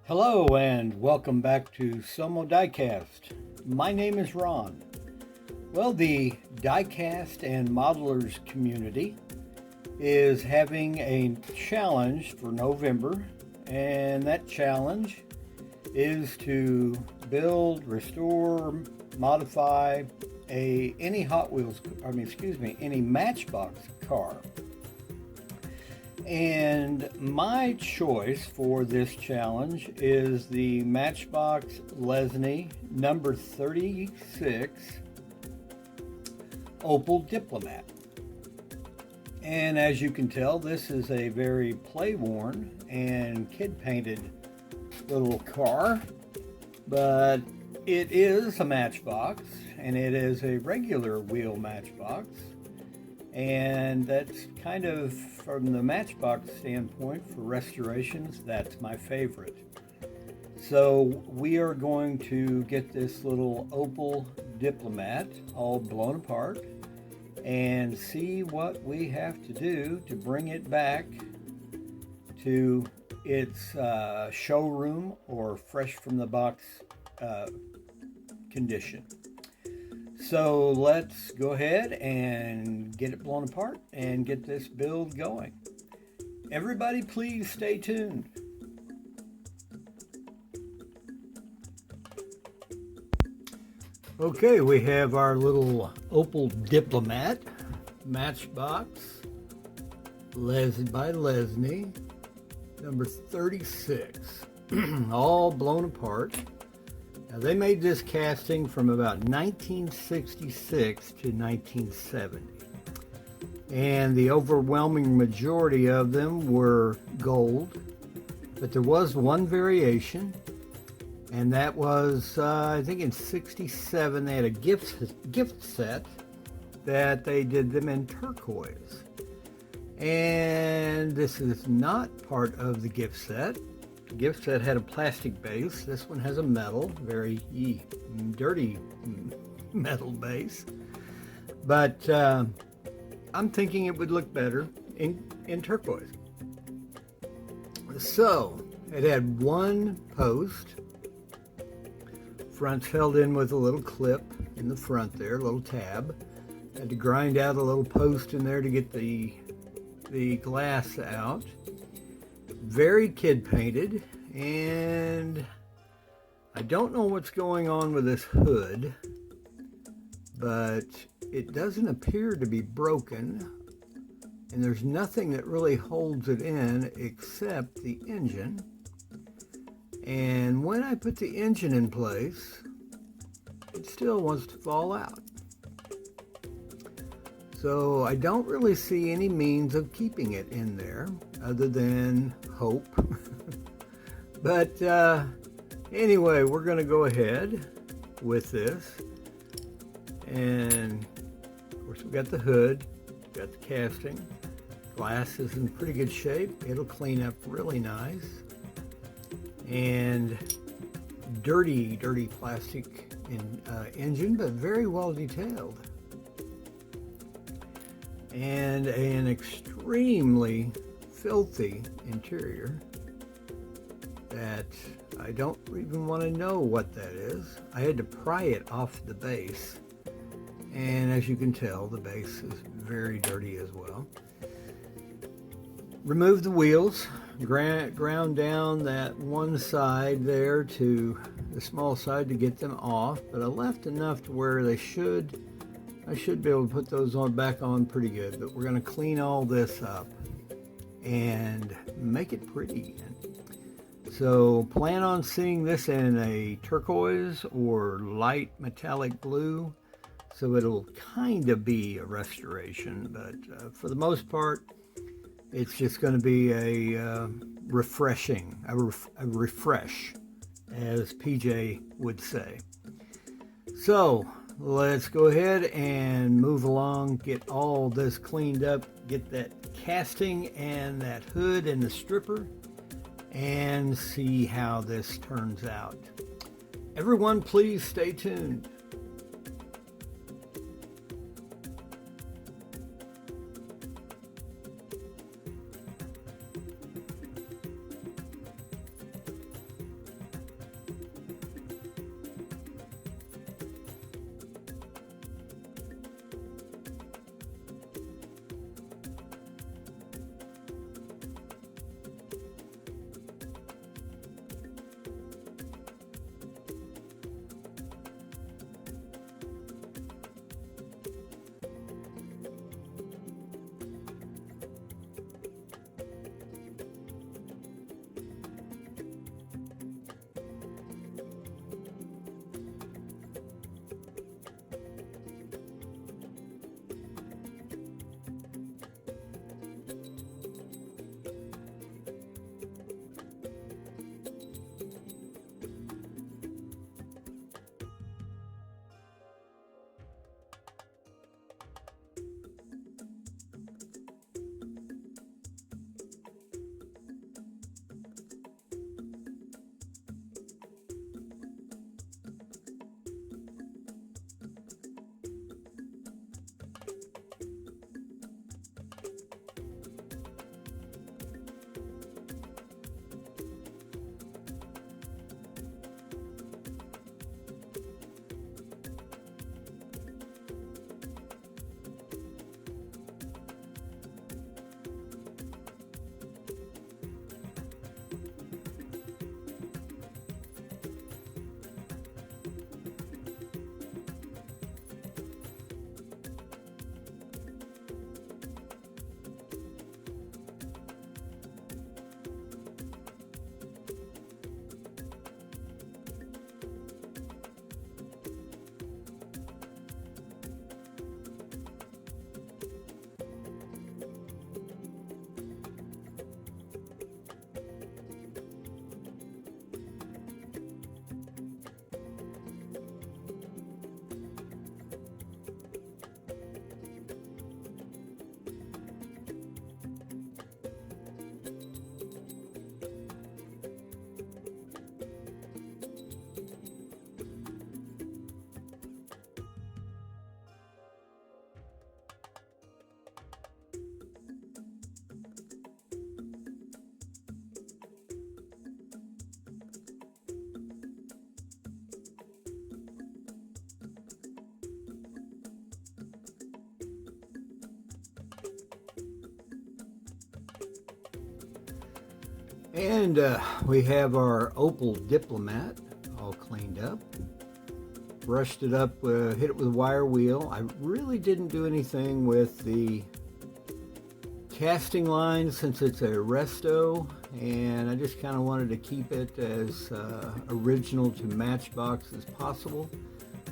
Hello and welcome back to Somo Diecast. My name is Ron. Well, the Diecast and modelers community is having a challenge for November, and that challenge is to build, restore, modify any any Matchbox car. And my choice for this challenge is the Matchbox Lesney number 36 Opel Diplomat. And as you can tell, this is a very play-worn and kid-painted little car, but it is a Matchbox, and it is a regular wheel Matchbox. And that's kind of, from the Matchbox standpoint, for restorations, that's my favorite. So we are going to get this little Opel Diplomat all blown apart and see what we have to do to bring it back to its showroom or fresh from the box condition. So let's go ahead and get it blown apart and get this build going. Everybody, please stay tuned. Okay, we have our little Opel Diplomat Matchbox by Lesney, number 36, all blown apart. Now, they made this casting from about 1966 to 1970, and the overwhelming majority of them were gold, but there was one variation, and that was, I think in 67, they had a gift set that they did them in turquoise. And this is not part of the gift set. The gift set had a plastic base. This one has a metal, very dirty metal base. But I'm thinking it would look better in turquoise. So it had one post. Front's held in with a little clip in the front there, a little tab. Had to grind out a little post in there to get the glass out. Very kid painted, and I don't know what's going on with this hood, but it doesn't appear to be broken, and there's nothing that really holds it in except the engine. And when I put the engine in place, it still wants to fall out. So I don't really see any means of keeping it in there other than hope. But anyway, we're going to go ahead with this. And of course, we got the hood, got the casting. Glass is in pretty good shape. It'll clean up really nice. And dirty plastic engine, but very well detailed. And an extremely filthy interior that I don't even want to know what that is. I had to pry it off the base, and as you can tell, the base is very dirty as well. Remove the wheels, ground down that one side there to the small side to get them off, but I left enough to where I should be able to put those back on pretty good. But we're going to clean all this up and make it pretty. So plan on seeing this in a turquoise or light metallic blue, so it'll kind of be a restoration, but for the most part it's just going to be a refresh, as PJ would say. So let's go ahead and move along, get all this cleaned up, get that casting and that hood and the stripper, and see how this turns out. Everyone, please stay tuned. And we have our Opel Diplomat all cleaned up. Brushed it up, hit it with a wire wheel. I really didn't do anything with the casting line since it's a resto, and I just kind of wanted to keep it as original to Matchbox as possible.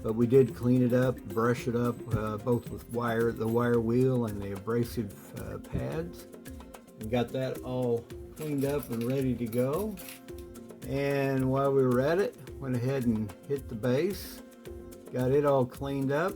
But we did clean it up, brush it up, both with the wire wheel and the abrasive pads. We got that all cleaned up and ready to go. And while we were at it, went ahead and hit the base, got it all cleaned up,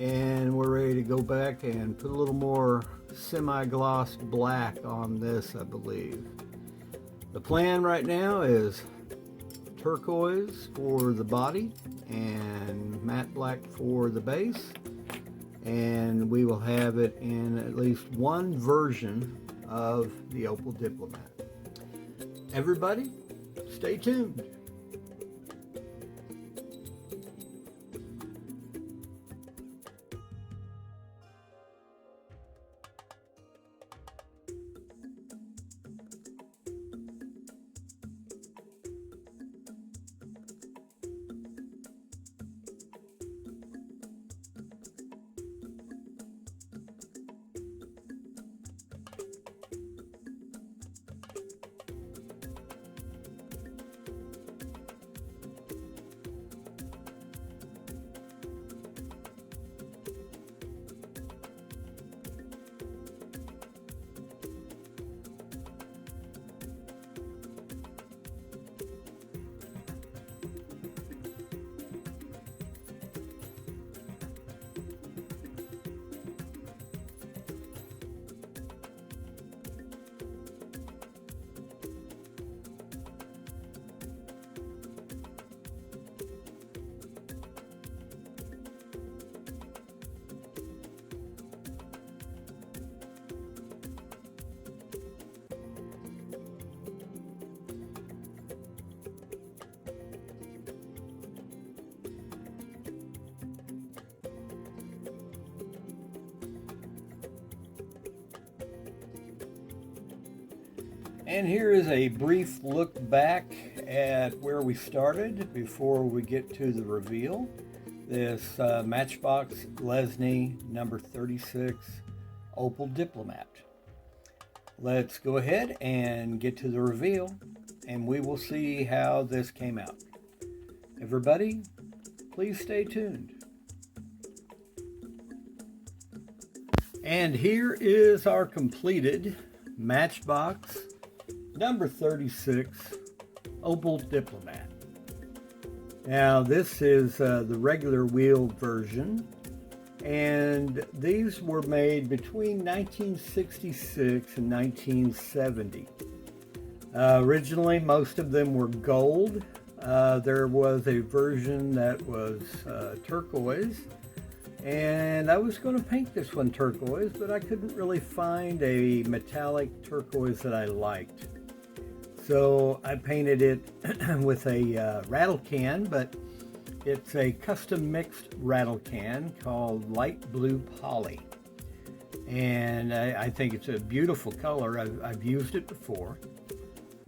and we're ready to go back and put a little more semi-gloss black on this, I believe. The plan right now is turquoise for the body and matte black for the base, and we will have it in at least one version of the Opel Diplomat. Everybody, stay tuned. And here is a brief look back at where we started before we get to the reveal. This Matchbox Lesney number 36 Opel Diplomat. Let's go ahead and get to the reveal, and we will see how this came out. Everybody, please stay tuned. And here is our completed Matchbox number 36 Opel Diplomat. Now this is the regular wheel version, and these were made between 1966 and 1970. Originally most of them were gold. There was a version that was turquoise, and I was going to paint this one turquoise, but I couldn't really find a metallic turquoise that I liked. So I painted it with a rattle can, but it's a custom mixed rattle can called Light Blue Poly. And I think it's a beautiful color. I've used it before,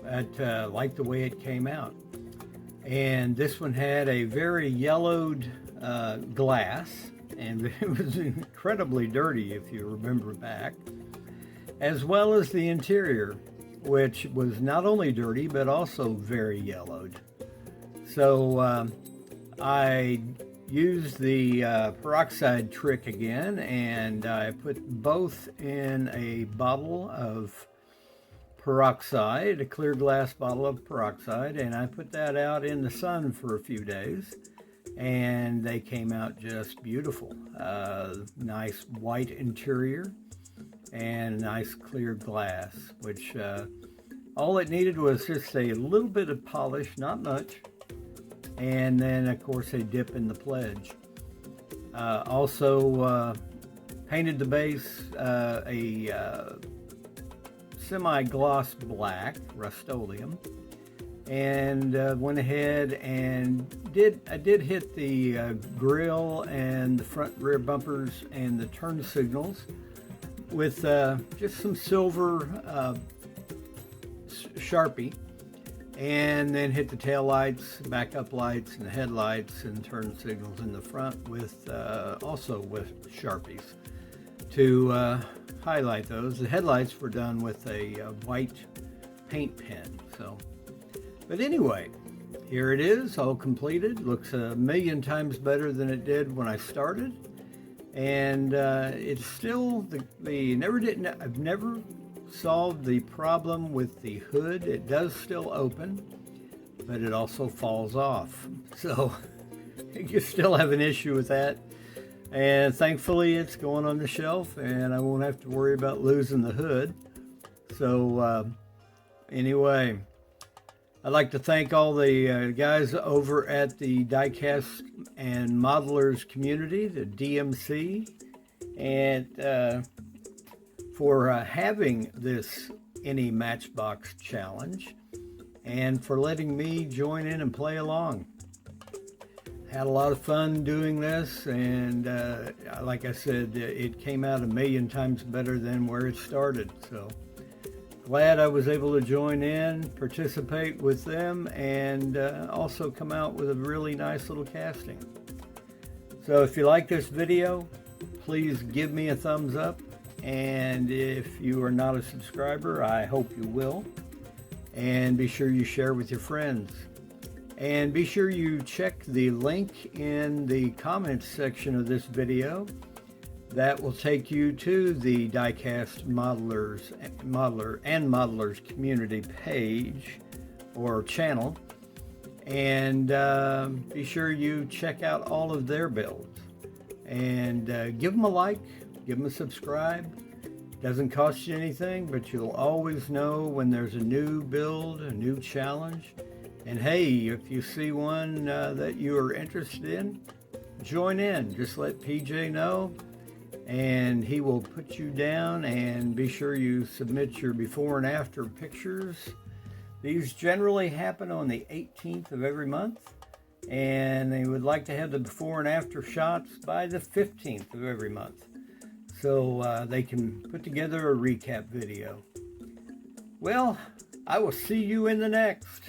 but I like the way it came out. And this one had a very yellowed glass, and it was incredibly dirty if you remember back, as well as the interior, which was not only dirty but also very yellowed. So I used the peroxide trick again, and I put both in a bottle of peroxide, a clear glass bottle of peroxide, and I put that out in the sun for a few days, and they came out just beautiful. Nice white interior and nice clear glass, which all it needed was just a little bit of polish, not much, and then of course a dip in the pledge. Also painted the base a semi-gloss black, RUSTOLEUM, and went ahead and I did hit the grille and the front rear bumpers and the turn signals with just some silver Sharpie, and then hit the tail lights, backup lights, and the headlights, and turn signals in the front with also with Sharpies to highlight those. The headlights were done with a white paint pen. But anyway, here it is, all completed. Looks a million times better than it did when I started, and it's still I've never solved the problem with the hood. It does still open, but it also falls off. So you still have an issue with that. And thankfully it's going on the shelf and I won't have to worry about losing the hood. So anyway, I'd like to thank all the guys over at the Diecast and Modelers community, the DMC, and for having this Any Matchbox challenge and for letting me join in and play along. Had a lot of fun doing this, and like I said, it came out a million times better than where it started. So glad I was able to join in, participate with them, and also come out with a really nice little casting. So if you like this video, please give me a thumbs up, and if you are not a subscriber, I hope you will, and be sure you share with your friends. And be sure you check the link in the comments section of this video. That will take you to the Diecast Modeler and Modelers community page or channel. And be sure you check out all of their builds. And give them a like, give them a subscribe. Doesn't cost you anything, but you'll always know when there's a new build, a new challenge. And hey, if you see one that you are interested in, join in. Just let PJ know, and he will put you down, and be sure you submit your before and after pictures. These generally happen on the 18th of every month, and they would like to have the before and after shots by the 15th of every month, so they can put together a recap video. Well, I will see you in the next.